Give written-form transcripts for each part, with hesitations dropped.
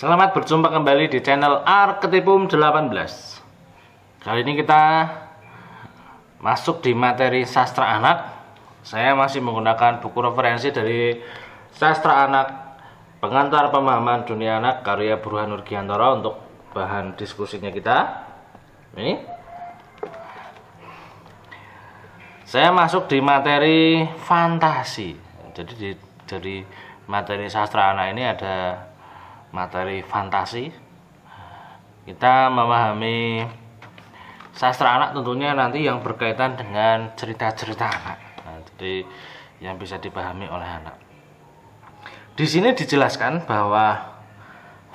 Selamat berjumpa kembali di channel Arketipum 18. Kali ini kita masuk di materi sastra anak. Saya masih menggunakan buku referensi dari Sastra Anak Pengantar Pemahaman Dunia Anak karya Burhan Nurgiantoro untuk bahan diskusinya kita. Ini saya masuk di materi fantasi. Jadi dari materi sastra anak ini ada materi fantasi. Kita memahami sastra anak tentunya nanti yang berkaitan dengan cerita-cerita anak. Nah, jadi yang bisa dipahami oleh anak. Di sini dijelaskan bahwa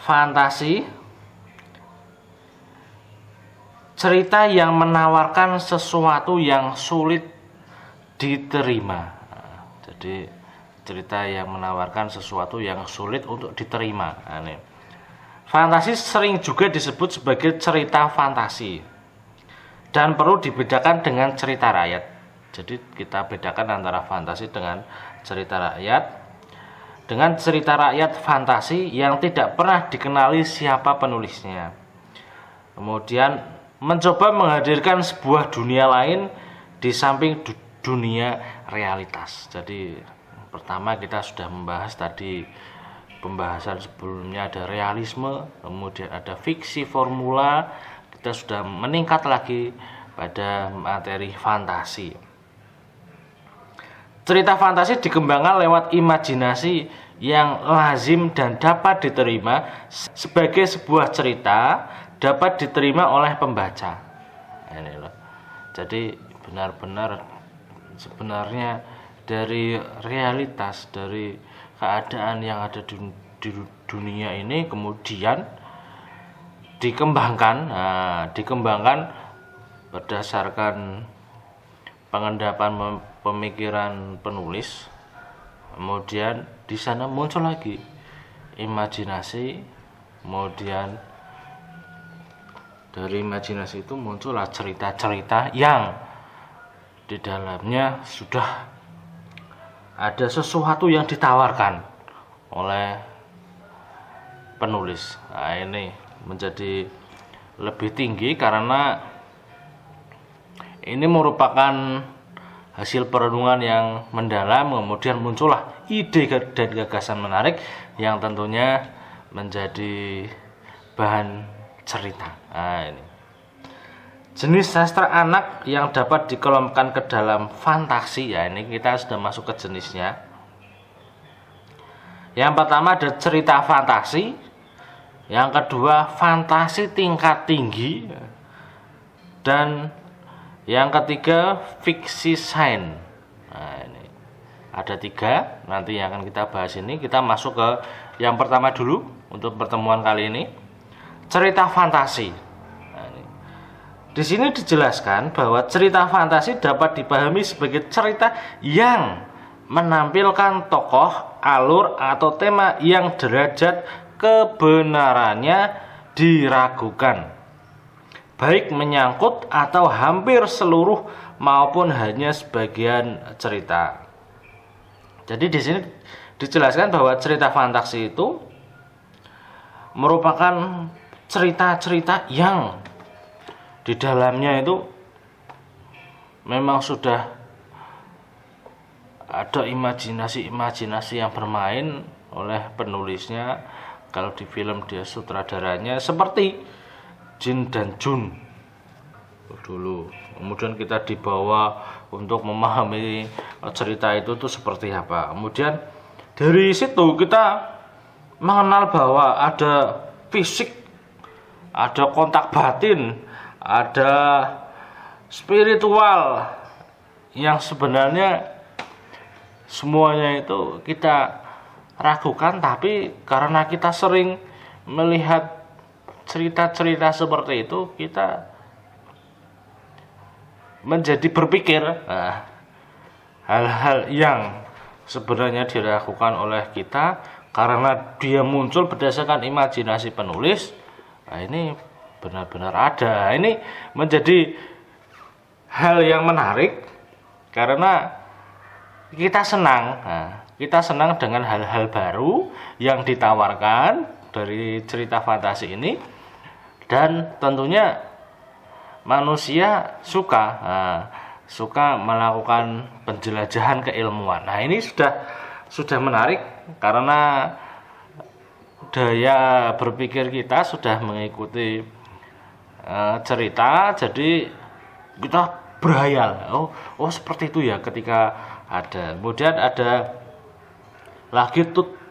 fantasi cerita yang menawarkan sesuatu yang sulit diterima. Jadi cerita yang menawarkan sesuatu yang sulit untuk diterima. Ini. Fantasi sering juga disebut sebagai cerita fantasi dan perlu dibedakan dengan cerita rakyat. Jadi kita bedakan antara fantasi dengan cerita rakyat. Dengan cerita rakyat fantasi yang tidak pernah dikenali siapa penulisnya. Kemudian mencoba menghadirkan sebuah dunia lain di samping dunia realitas. Jadi pertama kita sudah membahas tadi, pembahasan sebelumnya ada realisme, kemudian ada fiksi formula, kita sudah meningkat lagi pada materi fantasi. Cerita fantasi dikembangkan lewat imajinasi yang lazim dan dapat diterima sebagai sebuah cerita dapat diterima oleh pembaca. Ini loh. Jadi benar-benar sebenarnya dari realitas, dari keadaan yang ada di dunia ini kemudian dikembangkan berdasarkan pengendapan pemikiran penulis. Kemudian di sana muncul lagi imajinasi, kemudian dari imajinasi itu muncullah cerita-cerita yang di dalamnya sudah ada sesuatu yang ditawarkan oleh penulis. Nah, ini menjadi lebih tinggi karena ini merupakan hasil perenungan yang mendalam, kemudian muncullah ide dan gagasan menarik yang tentunya menjadi bahan cerita. Nah, ini jenis sastra anak yang dapat dikelompokkan ke dalam fantasi, ya ini kita sudah masuk ke jenisnya. Yang pertama ada cerita fantasi, yang kedua fantasi tingkat tinggi, dan yang ketiga fiksi sains. Nah, ini ada tiga nanti yang akan kita bahas ini. Kita masuk ke yang pertama dulu untuk pertemuan kali ini, cerita fantasi. Di sini dijelaskan bahwa cerita fantasi dapat dipahami sebagai cerita yang menampilkan tokoh, alur, atau tema yang derajat kebenarannya diragukan, baik menyangkut atau hampir seluruh maupun hanya sebagian cerita. Jadi di sini dijelaskan bahwa cerita fantasi itu merupakan cerita-cerita yang di dalamnya itu memang sudah ada imajinasi yang bermain oleh penulisnya. Kalau di film dia sutradaranya seperti Jin dan Jun dulu. Kemudian kita dibawa untuk memahami cerita itu tuh seperti apa. Kemudian dari situ kita mengenal bahwa ada fisik, ada kontak batin, ada spiritual yang sebenarnya semuanya itu kita ragukan, tapi karena kita sering melihat cerita-cerita seperti itu, kita menjadi berpikir hal-hal yang sebenarnya diragukan oleh kita karena dia muncul berdasarkan imajinasi penulis. Nah, ini benar-benar ada. Ini menjadi hal yang menarik karena kita senang dengan hal-hal baru yang ditawarkan dari cerita fantasi ini, dan tentunya manusia suka melakukan penjelajahan keilmuan. Nah, ini sudah menarik karena daya berpikir kita sudah mengikuti cerita, jadi kita berhayal. Oh seperti itu ya ketika ada. Kemudian ada lagi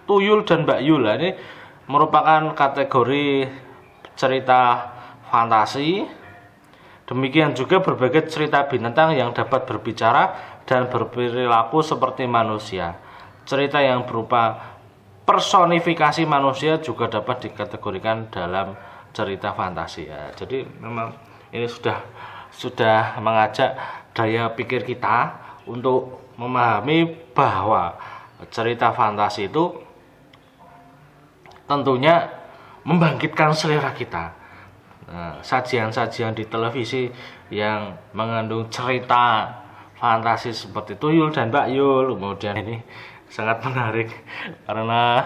Tuyul dan Mbak Yul. Ini merupakan kategori cerita fantasi. Demikian juga berbagai cerita binatang yang dapat berbicara dan berperilaku seperti manusia. Cerita yang berupa personifikasi manusia juga dapat dikategorikan dalam cerita fantasi. Ya, jadi memang ini sudah mengajak daya pikir kita untuk memahami bahwa cerita fantasi itu tentunya membangkitkan selera kita. Sajian-sajian di televisi yang mengandung cerita fantasi seperti Tuyul dan Mbak Yul, kemudian ini sangat menarik karena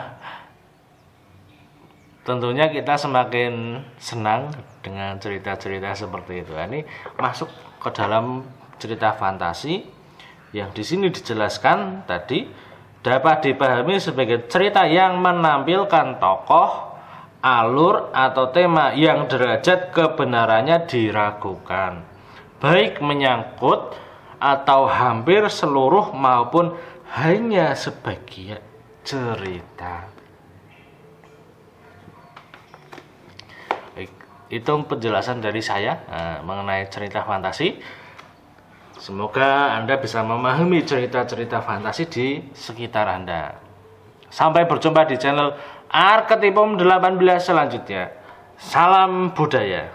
tentunya kita semakin senang dengan cerita-cerita seperti itu. Ini masuk ke dalam cerita fantasi yang di sini dijelaskan tadi dapat dipahami sebagai cerita yang menampilkan tokoh, alur atau tema yang derajat kebenarannya diragukan, baik menyangkut atau hampir seluruh maupun hanya sebagian cerita. Itu penjelasan dari saya mengenai cerita fantasi. Semoga Anda bisa memahami cerita-cerita fantasi di sekitar Anda. Sampai berjumpa di channel Arketipum 18 selanjutnya. Salam budaya.